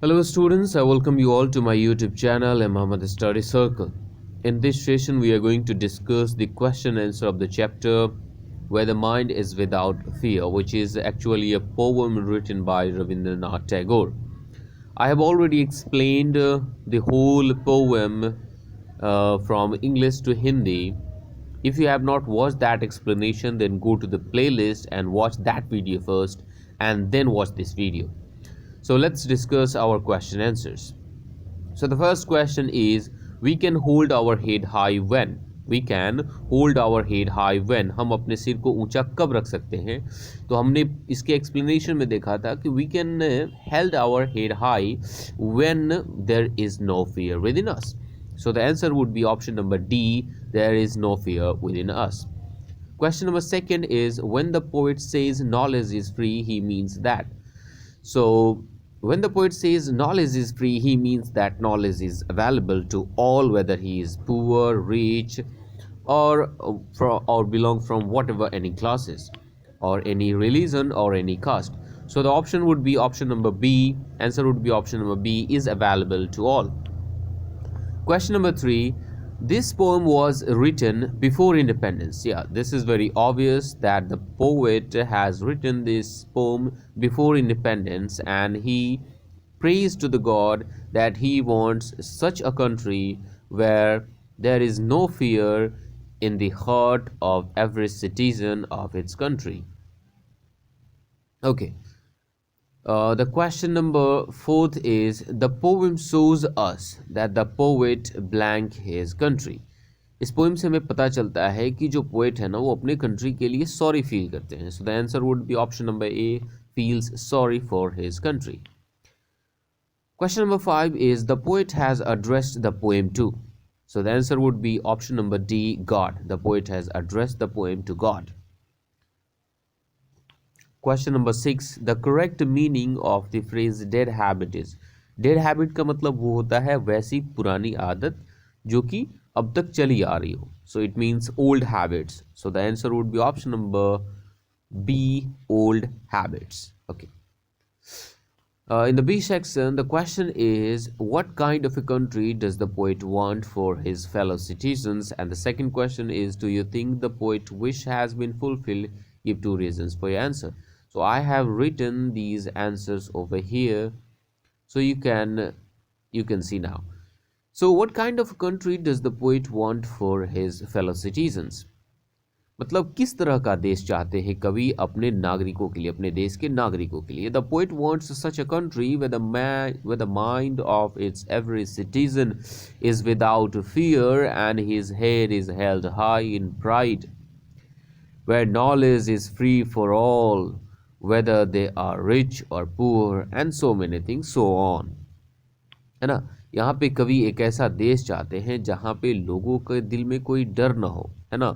Hello students, I welcome you all to my YouTube channel and Muhammad Study Circle. In this session we are going to discuss the question answer of the chapter Where the Mind is Without Fear, which is actually a poem written by Rabindranath Tagor. I have already explained the whole poem from English to Hindi. If you have not watched that explanation, then go to the playlist and watch that video first and then watch this video. So let's discuss our question answers. So the first question is, we can hold our head high when? We can hold our head high when? हम अपने सिर को ऊंचा कब रख सकते हैं? तो हमने इसके एक्सप्लेनेशन में देखा था कि we can hold our head high when there is no fear within us. So the answer would be option number D, there is no fear within us. Question number second is, when the poet says knowledge is free, he means that. So when the poet says knowledge is free, he means that knowledge is available to all, whether he is poor, rich, or belong from whatever any classes, or any religion, or any caste. So the option would be option number B. Answer would be option number B, is available to all. Question number 3. This poem was written before independence. Yeah, this is very obvious that the poet has written this poem before independence, and he prays to the God that he wants such a country where there is no fear in the heart of every citizen of its country. Okay. The question number 4th is, the poem shows us that the poet blank his country. इस poem से हमें पता चलता है कि जो poet है ना वो अपने कंट्री के लिए सॉरी फील करते हैं. So the answer would be option number A, feels sorry for his country. Question number 5 is, the poet has addressed the poem to. So the answer would be option number D, God. The poet has addressed the poem to God. Question number 6, the correct meaning of the phrase dead habit is. Dead habit का मतलब वो होता है वैसी पुरानी आदत जो कि अब तक चली आ रही हो. So it means old habits. So the answer would be option number B, old habits. Okay. In the B section, the question is, what kind of a country does the poet want for his fellow citizens? And the second question is, do you think the poet's wish has been fulfilled? Give 2 reasons for your answer. So I have written these answers over here, so you can see now. So what kind of country does the poet want for his fellow citizens? मतलब किस तरह का देश चाहते हैं कवि अपने नागरिकों के लिए, अपने देश के नागरिकों के लिए. The poet wants such a country where the mind of its every citizen is without fear and his head is held high in pride, where knowledge is free for all, whether they are rich or poor, and so many things, so on. है ना. यहाँ पे कवि एक ऐसा देश चाहते हैं जहाँ पे लोगों के दिल में कोई डर ना हो, है ना.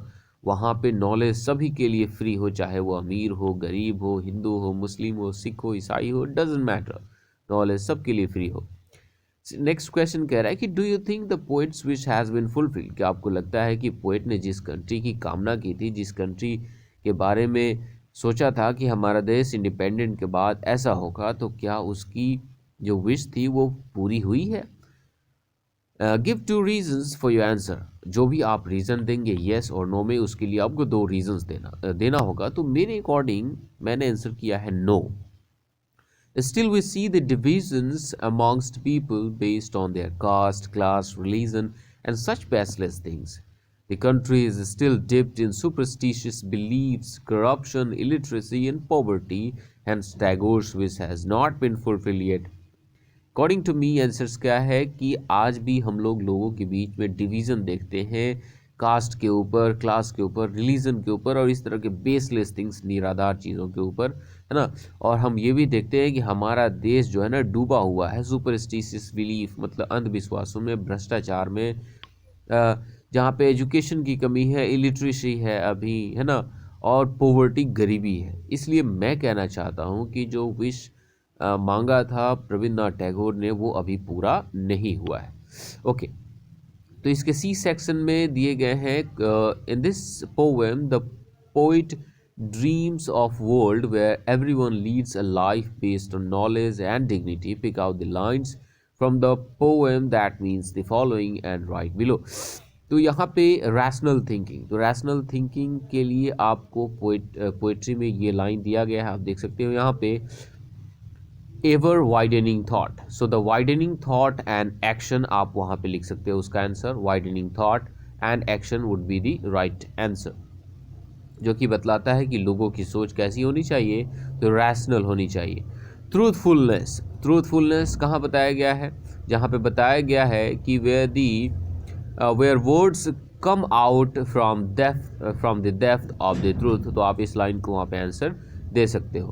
वहाँ पे नॉलेज सभी के लिए फ्री हो, चाहे वो अमीर हो, गरीब हो, हिंदू हो, मुस्लिम हो, सिख हो, ईसाई हो, डजेंट मैटर. नॉलेज सबके लिए फ्री हो. नेक्स्ट क्वेश्चन कह रहा है कि do you think the poets wish has been fulfilled. क्या आपको लगता है कि पोएट ने जिस कंट्री की कामना की थी, जिस कंट्री के बारे में सोचा था कि हमारा देश इंडिपेंडेंट के बाद ऐसा होगा, तो क्या उसकी जो विश थी वो पूरी हुई है? Give 2 reasons for your answer. जो भी आप रीज़न देंगे येस और नो में, उसके लिए आपको 2 रीजंस देना होगा. तो मेरे अकॉर्डिंग मैंने आंसर किया है no. Still we see the divisions amongst people based on their caste, class, religion, and such baseless things. The country is still dipped in superstitious beliefs, corruption, illiteracy, and poverty. Hence, Tagore's wish has not been fulfilled yet. According to me, answers क्या है कि आज भी हम लोगों के बीच में division देखते हैं, कास्ट के ऊपर, क्लास के ऊपर, रिलीजन के ऊपर, और इस तरह के बेसलेस थिंग्स, निराधार चीज़ों के ऊपर, है ना. और हम ये भी देखते हैं कि हमारा देश जो है ना डूबा हुआ है सुपरस्टिशियस बिलीफ, मतलब अंधविश्वासों में, भ्रष्टाचार में, जहाँ पे एजुकेशन की कमी है, इलिटरेसी है अभी, है ना, और पोवर्टी, गरीबी है. इसलिए मैं कहना चाहता हूँ कि जो विश मांगा था रविन्द्रनाथ टैगोर ने वो अभी पूरा नहीं हुआ है. ओके. तो इसके सी सेक्शन में दिए गए हैं, in this poem the poet dreams of world where everyone leads a life based on knowledge and dignity. Pick out the lines from the poem that means the following and write below. तो यहाँ पे rational thinking, तो rational thinking के लिए आपको poetry में ये line दिया गया है, आप देख सकते हो यहाँ पे, ever widening thought. So the widening thought and action आप वहाँ पे लिख सकते हो उसका answer. Widening thought and action would be the right answer, जो कि बतलाता है कि लोगों की सोच कैसी होनी चाहिए, तो रैशनल होनी चाहिए. ट्रूथफुलनेस, ट्रूथफुलनेस कहाँ बताया गया है, जहाँ पे बताया गया है कि where words come out from the depth of the truth. तो आप इस लाइन को वहाँ पे आंसर दे सकते हो.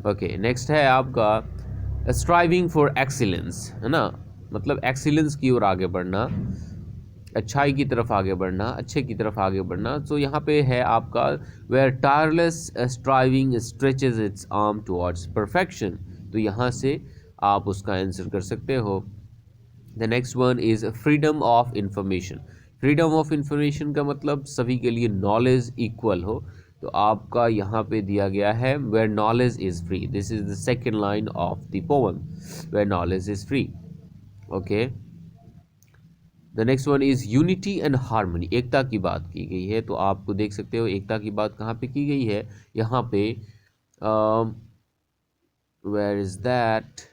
ओके, नेक्स्ट है आपका स्ट्राइविंग फॉर एक्सीलेंस, है ना, मतलब एक्सीलेंस की ओर आगे बढ़ना, अच्छाई की तरफ आगे बढ़ना, अच्छे की तरफ आगे बढ़ना. तो यहाँ पे है आपका where tireless striving stretches its arm towards perfection. तो यहाँ से आप उसका आंसर कर सकते हो. The next one is freedom of information. Freedom of information का मतलब सभी के लिए नॉलेज इक्वल हो. तो आपका यहाँ पे दिया गया है where knowledge is free. This is the second line of the poem, where knowledge is free. Okay, the next one is unity and harmony. एकता की बात की गई है, तो आपको देख सकते हो एकता की बात कहाँ पे की गई है, यहाँ पे where is that,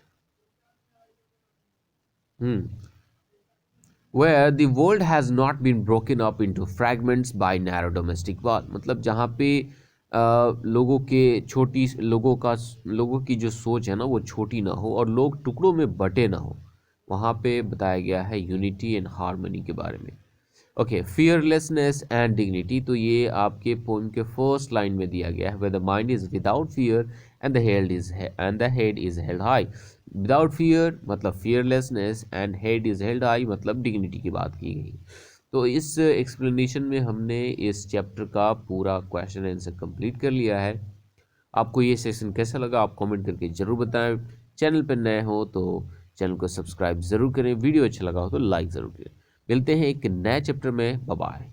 where the world has not been broken up into fragments by narrow domestic war. मतलब जहाँ पे लोगों की जो सोच है ना वो छोटी ना हो और लोग टुकड़ों में बटे ना हो, वहाँ पे बताया गया है यूनिटी एंड हार्मनी के बारे में. Okay, fearlessness and dignity. तो ये आपके पोएम के फर्स्ट लाइन में दिया गया है, where the mind is without fear and the head is held high. Without fear मतलब fearlessness, and head is held high मतलब डिग्निटी की बात की गई. तो इस एक्सप्लेनेशन में हमने इस चैप्टर का पूरा क्वेश्चन आंसर कंप्लीट कर लिया है. आपको ये सेशन कैसा लगा आप कमेंट करके ज़रूर बताएं. चैनल पर नए हो तो चैनल को सब्सक्राइब ज़रूर करें. वीडियो अच्छा लगा हो तो लाइक ज़रूर करें. मिलते हैं एक नए चैप्टर में. Bye bye.